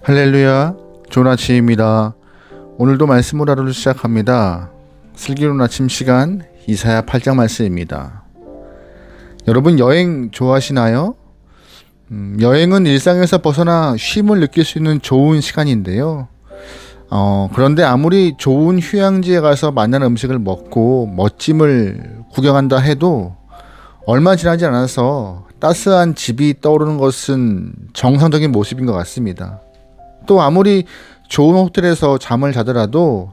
할렐루야, 좋은 아침입니다. 오늘도 말씀으로 하루를 시작합니다. 슬기로운 아침 시간 이사야 8장 말씀입니다. 여러분 여행 좋아하시나요? 여행은 일상에서 벗어나 쉼을 느낄 수 있는 좋은 시간인데요. 그런데 아무리 좋은 휴양지에 가서 맛난 음식을 먹고 멋짐을 구경한다 해도 얼마 지나지 않아서 따스한 집이 떠오르는 것은 정상적인 모습인 것 같습니다. 또 아무리 좋은 호텔에서 잠을 자더라도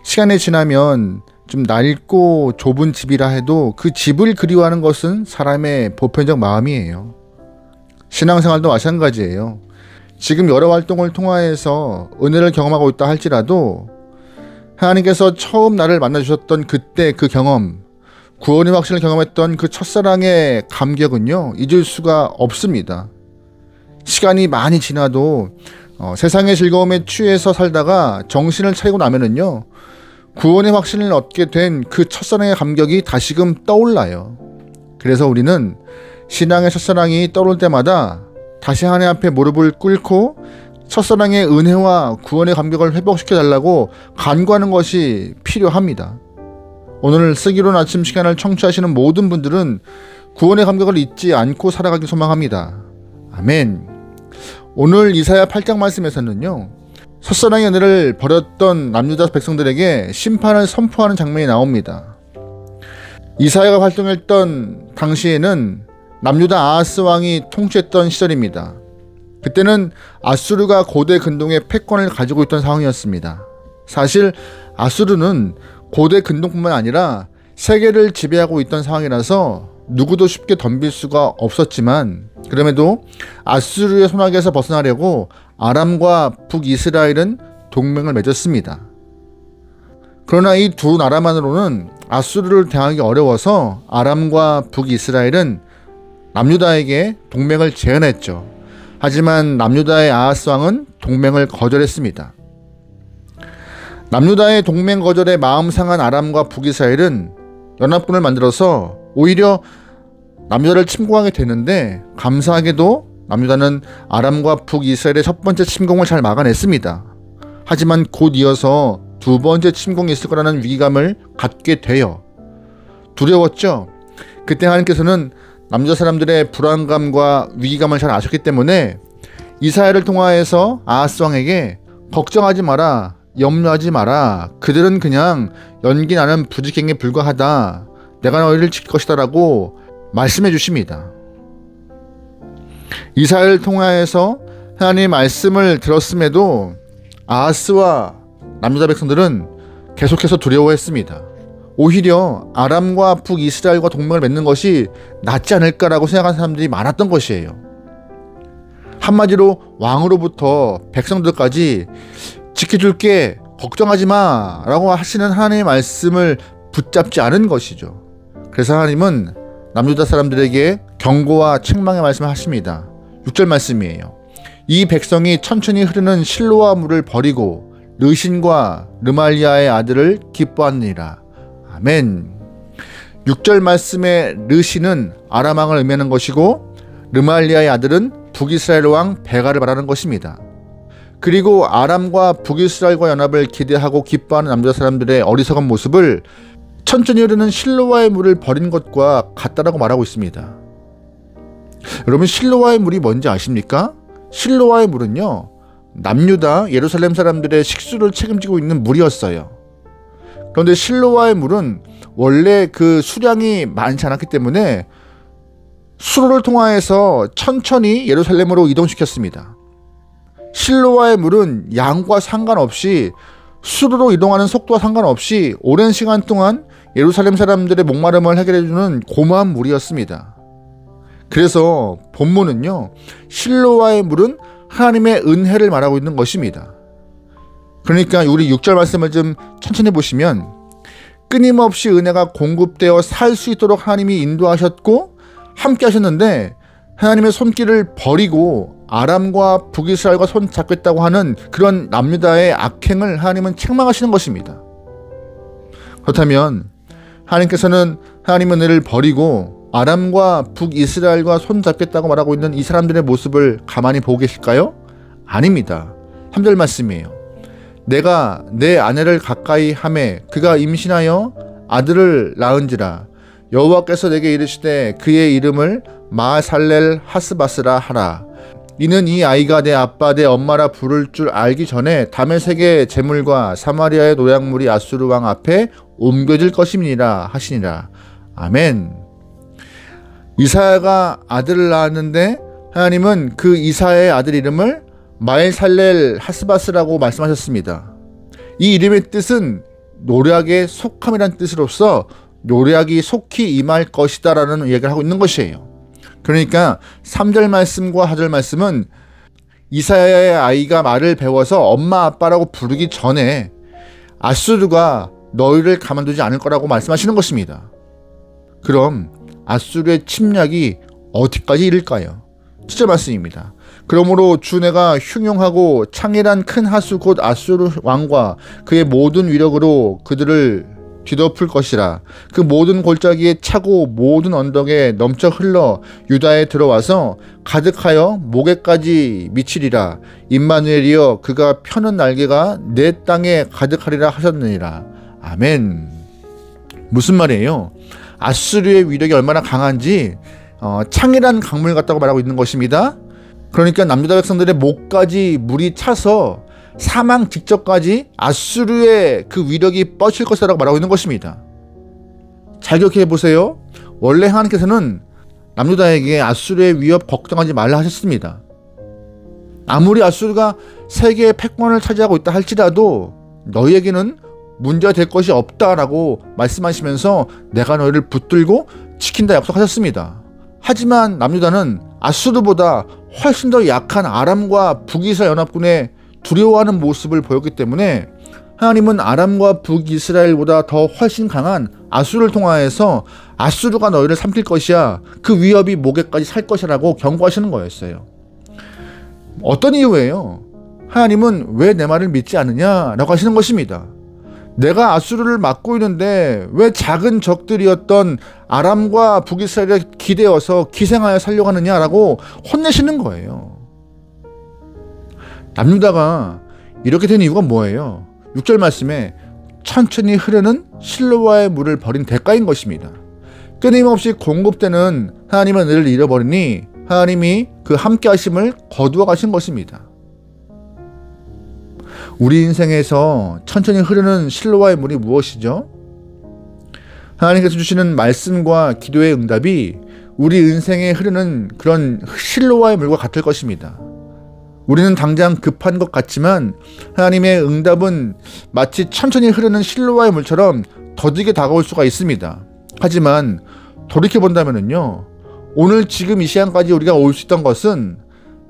시간이 지나면 좀 낡고 좁은 집이라 해도 그 집을 그리워하는 것은 사람의 보편적 마음이에요. 신앙생활도 마찬가지예요. 지금 여러 활동을 통하여서 은혜를 경험하고 있다 할지라도 하나님께서 처음 나를 만나주셨던 그때 그 경험, 구원의 확신을 경험했던 그 첫사랑의 감격은요, 잊을 수가 없습니다. 시간이 많이 지나도 세상의 즐거움에 취해서 살다가 정신을 차리고 나면은요, 구원의 확신을 얻게 된 그 첫사랑의 감격이 다시금 떠올라요. 그래서 우리는 신앙의 첫사랑이 떠오를 때마다 다시 하나님 앞에 무릎을 꿇고 첫사랑의 은혜와 구원의 감격을 회복시켜 달라고 간구하는 것이 필요합니다. 오늘 슬기로운 아침 시간을 청취하시는 모든 분들은 구원의 감격을 잊지 않고 살아가길 소망합니다. 아멘. 오늘 이사야 8장 말씀에서는요, 첫사랑의 은혜를 버렸던 남유다 백성들에게 심판을 선포하는 장면이 나옵니다. 이사야가 활동했던 당시에는 남유다 아하스 왕이 통치했던 시절입니다. 그때는 아수르가 고대 근동의 패권을 가지고 있던 상황이었습니다. 사실 아수르는 고대 근동뿐만 아니라 세계를 지배하고 있던 상황이라서 누구도 쉽게 덤빌 수가 없었지만, 그럼에도 아수르의 손아귀에서 벗어나려고 아람과 북이스라엘은 동맹을 맺었습니다. 그러나 이 두 나라만으로는 아수르를 대항하기 어려워서 아람과 북이스라엘은 남유다에게 동맹을 제안했죠. 하지만 남유다의 아하스 왕은 동맹을 거절했습니다. 남유다의 동맹 거절에 마음 상한 아람과 북이스라엘은 연합군을 만들어서 오히려 남유다를 침공하게 되는데, 감사하게도 남유다는 아람과 북이스라엘의 첫 번째 침공을 잘 막아냈습니다. 하지만 곧 이어서 두 번째 침공이 있을 거라는 위기감을 갖게 돼요. 두려웠죠. 그때 하나님께서는 남유다 사람들의 불안감과 위기감을 잘 아셨기 때문에 이사야를 통하여서 아하스 왕에게 걱정하지 마라, 염려하지 마라, 그들은 그냥 연기 나는 부지깽이에 불과하다, 내가 너희를 지킬 것이다 라고 말씀해 주십니다. 이사야를 통하여서 하나님의 말씀을 들었음에도 아하스와 남유다 백성들은 계속해서 두려워했습니다. 오히려 아람과 북이스라엘과 동맹을 맺는 것이 낫지 않을까라고 생각하는 사람들이 많았던 것이에요. 한마디로 왕으로부터 백성들까지 지켜줄게, 걱정하지 마 라고 하시는 하나님의 말씀을 붙잡지 않은 것이죠. 그래서 하나님은 남유다 사람들에게 경고와 책망의 말씀을 하십니다. 6절 말씀이에요. 이 백성이 천천히 흐르는 실로아 물을 버리고 르신과 르말리아의 아들을 기뻐하느니라. 아멘. 6절 말씀의 르신은 아람 왕을 의미하는 것이고, 르말리아의 아들은 북이스라엘 왕 베가를 말하는 것입니다. 그리고 아람과 북이스라엘과 연합을 기대하고 기뻐하는 남유다 사람들의 어리석은 모습을 천천히 흐르는 실로아의 물을 버린 것과 같다라고 말하고 있습니다. 여러분, 실로아의 물이 뭔지 아십니까? 실로아의 물은요, 남유다 예루살렘 사람들의 식수를 책임지고 있는 물이었어요. 그런데 실로아의 물은 원래 그 수량이 많지 않았기 때문에 수로를 통하여서 천천히 예루살렘으로 이동시켰습니다. 실로아의 물은 양과 상관없이, 수로로 이동하는 속도와 상관없이 오랜 시간 동안 예루살렘 사람들의 목마름을 해결해주는 고마운 물이었습니다. 그래서 본문은요, 실로아의 물은 하나님의 은혜를 말하고 있는 것입니다. 그러니까 우리 6절 말씀을 좀 천천히 보시면, 끊임없이 은혜가 공급되어 살 수 있도록 하나님이 인도하셨고 함께 하셨는데, 하나님의 손길을 버리고 아람과 북이스라엘과 손 잡겠다고 하는 그런 남유다의 악행을 하나님은 책망하시는 것입니다. 그렇다면 하나님께서는 하나님의 은혜를 버리고 아람과 북이스라엘과 손 잡겠다고 말하고 있는 이 사람들의 모습을 가만히 보고 계실까요? 아닙니다. 3절 말씀이에요. 내가 내 아내를 가까이 하매 그가 임신하여 아들을 낳은지라. 여호와께서 내게 이르시되 그의 이름을 마살렐 하스바스라 하라. 이는 이 아이가 내 아빠 내 엄마라 부를 줄 알기 전에 다메섹의 재물과 사마리아의 노약물이 아수르 왕 앞에 옮겨질 것임이니라 하시니라. 아멘. 이사야가 아들을 낳았는데 하나님은 그 이사야의 아들 이름을 마엘살렐 하스바스라고 말씀하셨습니다. 이 이름의 뜻은 노략의 속함이란 뜻으로서 노략이 속히 임할 것이다 라는 이야기를 하고 있는 것이에요. 그러니까 3절 말씀과 4절 말씀은 이사야의 아이가 말을 배워서 엄마 아빠라고 부르기 전에 아수르가 너희를 가만두지 않을 거라고 말씀하시는 것입니다. 그럼 아수르의 침략이 어디까지 이를까요? 7절 말씀입니다. 그러므로 주 내가 흉용하고 창일한 큰 하수 곧 아수르 왕과 그의 모든 위력으로 그들을 뒤덮을 것이라. 그 모든 골짜기에 차고 모든 언덕에 넘쳐 흘러 유다에 들어와서 가득하여 목에까지 미치리라. 임마누엘이여 그가 펴는 날개가 내 땅에 가득하리라 하셨느니라. 아멘. 무슨 말이에요? 아수르의 위력이 얼마나 강한지 창이란 강물 같다고 말하고 있는 것입니다. 그러니까 남유다 백성들의 목까지 물이 차서 사망 직전까지 아수르의 그 위력이 뻗칠 것이라고 말하고 있는 것입니다. 잘 기억해 보세요. 원래 하나님께서는 남유다에게 아수르의 위협 걱정하지 말라 하셨습니다. 아무리 아수르가 세계의 패권을 차지하고 있다 할지라도 너희에게는 문제가 될 것이 없다라고 말씀하시면서 내가 너희를 붙들고 지킨다 약속하셨습니다. 하지만 남유다는 아수르보다 훨씬 더 약한 아람과 북이스라엘 연합군의 두려워하는 모습을 보였기 때문에 하나님은 아람과 북이스라엘보다 더 훨씬 강한 아수르를 통하여서 아수르가 너희를 삼킬 것이야. 그 위협이 목에까지 살 것이라고 경고하시는 거였어요. 어떤 이유예요? 하나님은 왜 내 말을 믿지 않느냐라고 하시는 것입니다. 내가 아수르를 막고 있는데 왜 작은 적들이었던 아람과 북이스라엘에 기대어서 기생하여 살려고 하느냐라고 혼내시는 거예요. 남유다가 이렇게 된 이유가 뭐예요? 6절 말씀에 천천히 흐르는 실로와의 물을 버린 대가인 것입니다. 끊임없이 공급되는 하나님의 은혜를 잃어버리니 하나님이 그 함께 하심을 거두어 가신 것입니다. 우리 인생에서 천천히 흐르는 실로와의 물이 무엇이죠? 하나님께서 주시는 말씀과 기도의 응답이 우리 인생에 흐르는 그런 실로와의 물과 같을 것입니다. 우리는 당장 급한 것 같지만 하나님의 응답은 마치 천천히 흐르는 실로와의 물처럼 더디게 다가올 수가 있습니다. 하지만 돌이켜본다면요, 오늘 지금 이 시간까지 우리가 올 수 있던 것은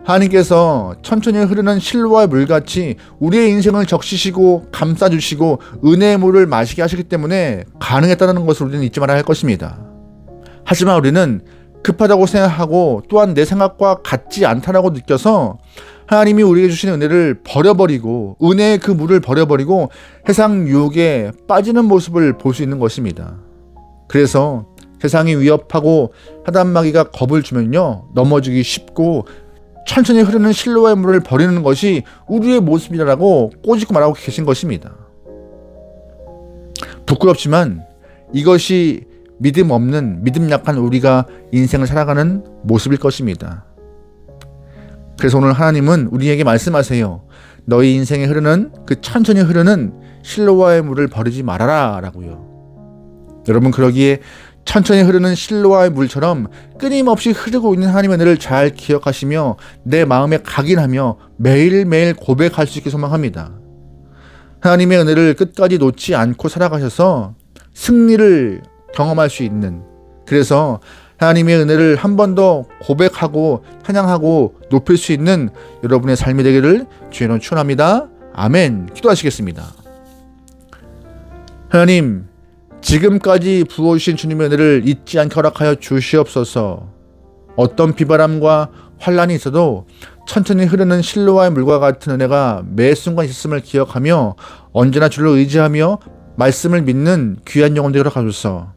하나님께서 천천히 흐르는 실로와의 물같이 우리의 인생을 적시시고 감싸주시고 은혜의 물을 마시게 하시기 때문에 가능했다는 것을 우리는 잊지 말아야 할 것입니다. 하지만 우리는 급하다고 생각하고 또한 내 생각과 같지 않다라고 느껴서 하나님이 우리에게 주시는 은혜를 버려버리고 은혜의 그 물을 버려버리고 세상 유혹에 빠지는 모습을 볼 수 있는 것입니다. 그래서 세상이 위협하고 사단마귀가 겁을 주면요, 넘어지기 쉽고 천천히 흐르는 실로와의 물을 버리는 것이 우리의 모습이라고 꼬집고 말하고 계신 것입니다. 부끄럽지만 이것이 믿음 없는, 믿음 약한 우리가 인생을 살아가는 모습일 것입니다. 그래서 오늘 하나님은 우리에게 말씀하세요. 너희 인생에 흐르는 그 천천히 흐르는 실로와의 물을 버리지 말아라 라고요. 여러분, 그러기에 천천히 흐르는 실로와의 물처럼 끊임없이 흐르고 있는 하나님의 은혜를 잘 기억하시며 내 마음에 각인하며 매일매일 고백할 수 있게 소망합니다. 하나님의 은혜를 끝까지 놓지 않고 살아가셔서 승리를 경험할 수 있는, 그래서 하나님의 은혜를 한 번 더 고백하고 찬양하고 높일 수 있는 여러분의 삶이 되기를 주의 이름으로 축원합니다. 아멘. 기도하시겠습니다. 하나님, 지금까지 부어주신 주님의 은혜를 잊지 않게 허락하여 주시옵소서. 어떤 비바람과 환란이 있어도 천천히 흐르는 실로와의 물과 같은 은혜가 매 순간 있음을 기억하며 언제나 주를 의지하며 말씀을 믿는 귀한 영혼 되도록 하소서.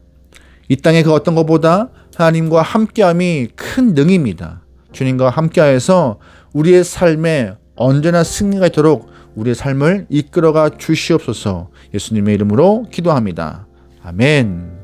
이 땅의 그 어떤 것보다 하나님과 함께함이 큰 능입니다. 주님과 함께하여서 우리의 삶에 언제나 승리가 있도록 우리의 삶을 이끌어가 주시옵소서. 예수님의 이름으로 기도합니다. 아멘.